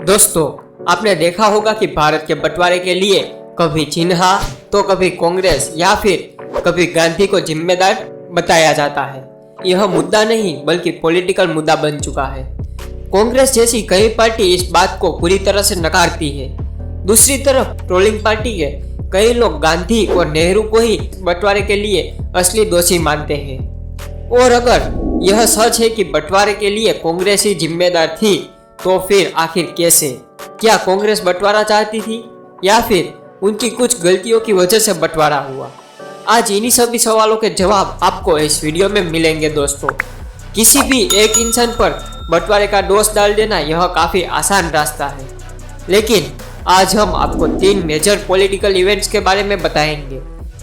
दोस्तों, आपने देखा होगा कि भारत के बंटवारे के लिए कभी जिन्हा तो कभी कांग्रेस या फिर कभी गांधी को जिम्मेदार बताया जाता है। यह मुद्दा नहीं बल्कि पॉलिटिकल मुद्दा बन चुका है। कांग्रेस जैसी कई पार्टी इस बात को पूरी तरह से नकारती है। दूसरी तरफ ट्रोलिंग पार्टी के कई लोग गांधी और नेहरू को ही बंटवारे के लिए असली दोषी मानते हैं। और अगर यह सच है कि बंटवारे के लिए कांग्रेस ही जिम्मेदार थी तो फिर आखिर कैसे? क्या कांग्रेस बंटवारा चाहती थी या फिर उनकी कुछ गलतियों की वजह से बंटवारा हुआ? आज इन्हीं सभी सवालों के जवाब आपको इस वीडियो में मिलेंगे। दोस्तों, किसी भी एक इंसान पर बंटवारे का दोष डाल देना यह काफी आसान रास्ता है, लेकिन आज हम आपको 3 मेजर पॉलिटिकल इवेंट्स के बारे में बताएंगे,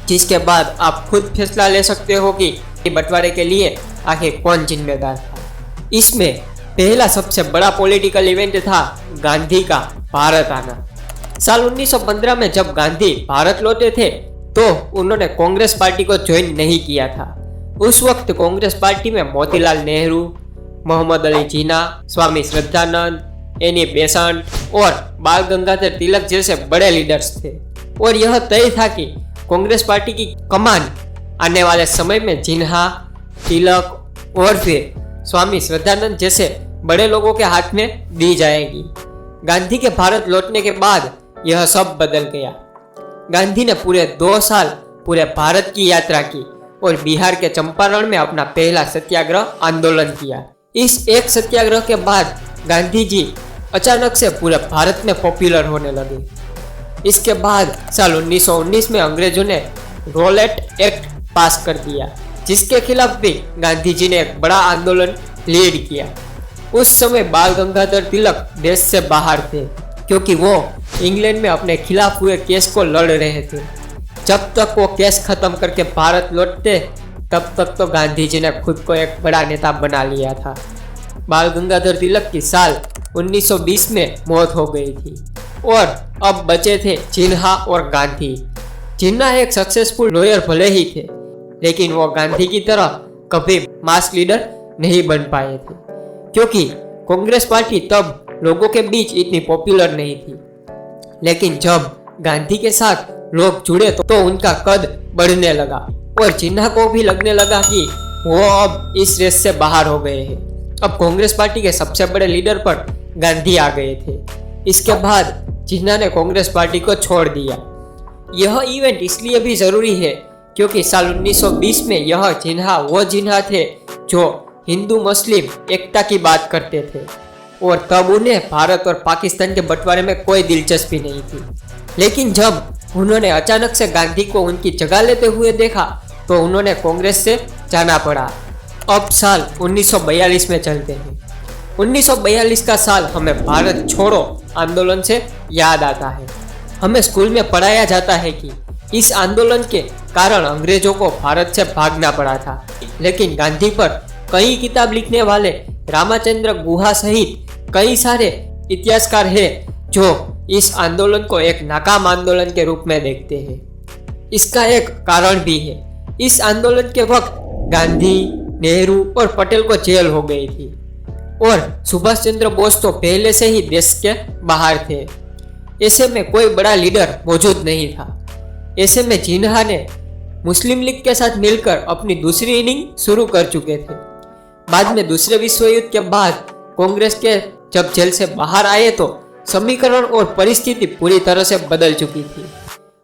जिसके बाद आप खुद फैसला ले सकते हो कि बंटवारे के लिए आखिर कौन जिम्मेदार था। इसमें पहला सबसे बड़ा पॉलिटिकल इवेंट था गांधी का भारत आना। साल 1915 में जब गांधी भारत लौटे थे तो उन्होंने कांग्रेस पार्टी को ज्वाइन नहीं किया था। उस वक्त कांग्रेस पार्टी में मोतीलाल नेहरू, मोहम्मद अली जिन्ना, स्वामी श्रद्धानंद, एनी बेसेंट और बाल गंगाधर तिलक जैसे बड़े लीडर्स थे और यह तय था कि कांग्रेस पार्टी की कमान आने वाले समय में जिन्हा, तिलक और फिर स्वामी श्रद्धानंद जैसे बड़े लोगों के हाथ में दी जाएगी। गांधी के भारत लौटने के बाद यह सब बदल गया। गांधी ने पूरे 2 साल पूरे भारत की यात्रा की और बिहार के चंपारण में अपना पहला सत्याग्रह आंदोलन किया। इस एक सत्याग्रह के बाद गांधी जी अचानक से पूरे भारत में पॉपुलर होने लगे। इसके बाद साल 1919 में अंग्रेजों ने रॉलेट एक्ट पास कर दिया, जिसके खिलाफ भी गांधी जी ने एक बड़ा आंदोलन लीड किया। उस समय बाल गंगाधर तिलक देश से बाहर थे क्योंकि वो इंग्लैंड में अपने खिलाफ हुए केस को लड़ रहे थे। जब तक वो केस खत्म करके भारत लौटते तब तक तो गांधी जी ने खुद को एक बड़ा नेता बना लिया था। बाल गंगाधर तिलक की साल 1920 में मौत हो गई थी और अब बचे थे जिन्हा और गांधी। जिन्हा एक सक्सेसफुल लॉयर भले ही थे, लेकिन वो गांधी की तरह कभी मास लीडर नहीं बन पाए थे क्योंकि कांग्रेस पार्टी तब लोगों के बीच इतनी पॉपुलर नहीं थी। लेकिन जब गांधी के साथ लोग जुड़े तो उनका कद बढ़ने लगा और जिन्हा को भी लगने लगा कि वो अब इस रेस से बाहर हो गए हैं। अब कांग्रेस पार्टी के सबसे बड़े लीडर पर गांधी आ गए थे। इसके बाद जिन्हा ने कांग्रेस पार्टी को छोड़ दिया। यह इवेंट इसलिए भी जरूरी है क्योंकि साल 1920 में यह जिन्हा वो जिन्हा थे जो हिंदू मुस्लिम एकता की बात करते थे और तब उन्हें भारत और पाकिस्तान के बंटवारे में कोई दिलचस्पी नहीं थी। लेकिन जब उन्होंने अचानक से गांधी को उनकी जगह लेते हुए देखा तो उन्होंने कांग्रेस से जाना पड़ा। अब साल 1942 में चलते हैं। 1942 का साल हमें भारत छोड़ो आंदोलन से याद आता है। हमें स्कूल में पढ़ाया जाता है कि इस आंदोलन के कारण अंग्रेजों को भारत से भागना पड़ा था, लेकिन गांधी पर कई किताब लिखने वाले रामचंद्र गुहा सहित कई सारे इतिहासकार हैं जो इस आंदोलन को एक नाकाम आंदोलन के रूप में देखते हैं। इसका एक कारण भी है। इस आंदोलन के वक्त गांधी, नेहरू और पटेल को जेल हो गई थी और सुभाष चंद्र बोस तो पहले से ही देश के बाहर थे। ऐसे में कोई बड़ा लीडर मौजूद नहीं था। ऐसे में जिन्हा ने मुस्लिम लीग के साथ मिलकर अपनी दूसरी इनिंग शुरू कर चुके थे। बाद में दूसरे विश्व युद्ध के बाद कांग्रेस के जब जेल से बाहर आए तो समीकरण और परिस्थिति पूरी तरह से बदल चुकी थी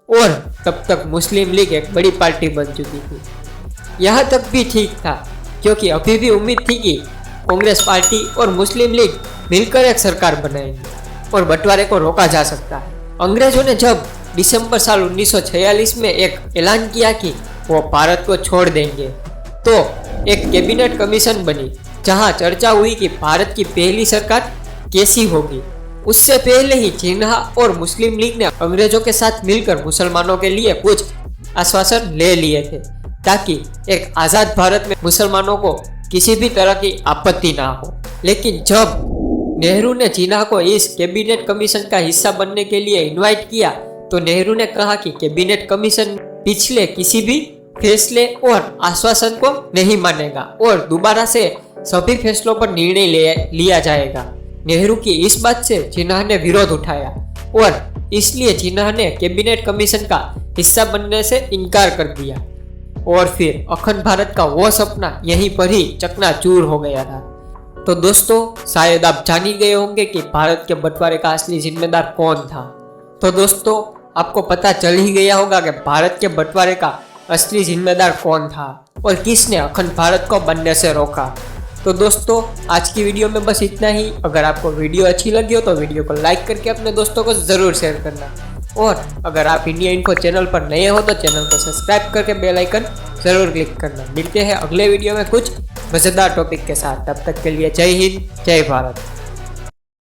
और तब तक मुस्लिम लीग एक बड़ी पार्टी बन चुकी थी। यह तक भी ठीक था क्योंकि अभी भी उम्मीद थी कि कांग्रेस पार्टी और मुस्लिम लीग मिलकर एक सरकार बनाएंगे और बंटवारे को रोका जा सकता है। अंग्रेजों ने जब दिसंबर साल 1946 में एक ऐलान किया कि वो भारत को छोड़ देंगे तो एक कैबिनेट कमीशन बनी जहां चर्चा हुई कि भारत की पहली सरकार कैसी होगी। उससे पहले ही जिन्हा और मुस्लिम लीग ने अंग्रेजों के साथ मिलकर मुसलमानों के लिए कुछ आश्वासन ले लिए थे ताकि एक आजाद भारत में मुसलमानों को किसी भी तरह की आपत्ति ना हो। लेकिन जब नेहरू ने जिन्हा को इस कैबिनेट कमीशन का हिस्सा बनने के लिए इनवाइट किया तो नेहरू ने कहा कि कैबिनेट कमीशन पिछले किसी भी फैसले और आश्वासन को नहीं मानेगा और दोबारा से सभी फैसलों पर निर्णय लिया जाएगा। नेहरू की इस बात से जिन्ना ने विरोध उठाया और इसलिए जिन्ना ने कैबिनेट कमीशन का हिस्सा बनने से इनकार कर दिया और फिर अखंड भारत का वो सपना यहीं पर ही चकनाचूर हो गया था। तो दोस्तों, शायद आप जान ही गए होंगे कि भारत के बंटवारे का असली जिम्मेदार कौन था। तो दोस्तों, आपको पता चल ही गया होगा कि भारत के बंटवारे का असली जिम्मेदार कौन था और किसने अखंड भारत को बनने से रोका। तो दोस्तों, आज की वीडियो में बस इतना ही। अगर आपको वीडियो अच्छी लगी हो तो वीडियो को लाइक करके अपने दोस्तों को ज़रूर शेयर करना और अगर आप इंडिया इन्फो चैनल पर नए हो तो चैनल को सब्सक्राइब करके बेल आइकन ज़रूर क्लिक करना। मिलते हैं अगले वीडियो में कुछ मज़ेदार टॉपिक के साथ। तब तक के लिए जय हिंद, जय भारत।